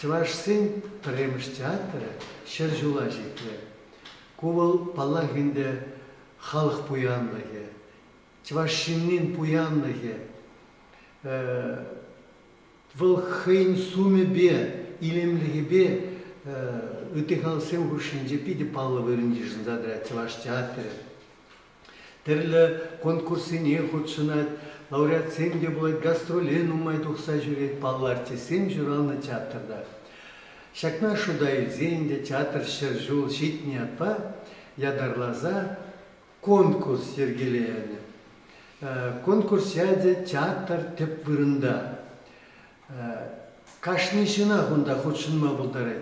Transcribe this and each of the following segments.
Чувашсын премш театры шер жула жекле. Кувал паллагинде халық пуянлығы, Чувашиннин пуянлығы, выл хейн суме бе, илемлігі бе, үтіхал сен хушинже пиде паллы вырынжышын задыра Чуваш театры. Терлі конкурсыне худшынат, лауреат сенде булайт гастролен умай тухса жүрет палларте сен жүралны театрда. Шакна шуда илзенде театр шер жул шитне атпа, ядарлаза конкурс ергелеяны. Конкурс яде театр теп вырында. Кашнышына хунда худшынма булдары.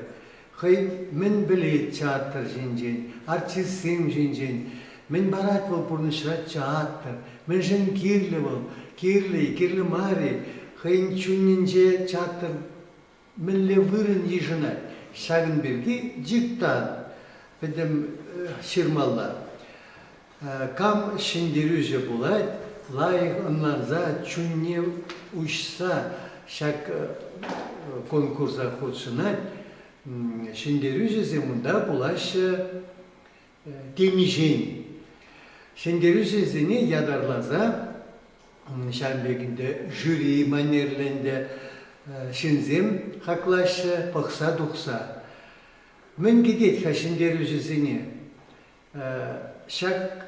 Хай мен білет театр жинжен, артистсем жинжен, мен барат был пурнышрат театр, мен жен кирлі был, кирлі мари, хайын чуннинже театр менле вырын ежінат. Шагын берге диктан, бедем ширмалла. Кам шендерюже булать, лайық онларза чунне учса, шак конкурса худшынат, шендерюже земунда булашы темижен. Шендерюже зене ядарлаза, шамбегінде жюри манерленде шинзем хаклашы пықса-дұқса. Мен кедет ха шендерюже зене. Шак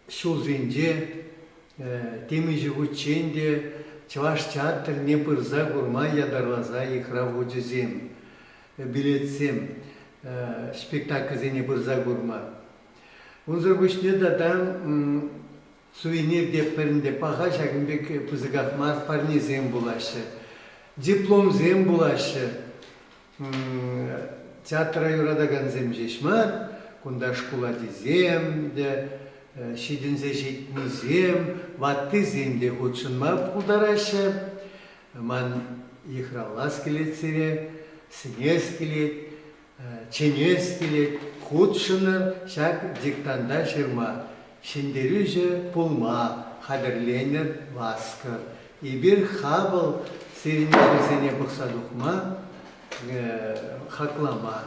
шулзенде, темижі ғученде, Чуваш театр не пырза гурма ядарлаза ихра вудзем, билетсем, спектакль зене пырза гурма. Унзыр гучне дадам сувенир депперінде паға шагынбек пызыгахмар парнезем булашы, диплом зем булашы, театра юрадаган зем жешмар, кунда школа дезем, шидінзе жетмезем, ватты земде худшынма пулдарашы, ман ихралас келет сире, сінес келет, ченес келет, худшыныр шак диктанда шырма. Шендерюже пулма, хадырленер васкыр. Ибір хабыл сиренер зене бұқсадуқма, хаклама.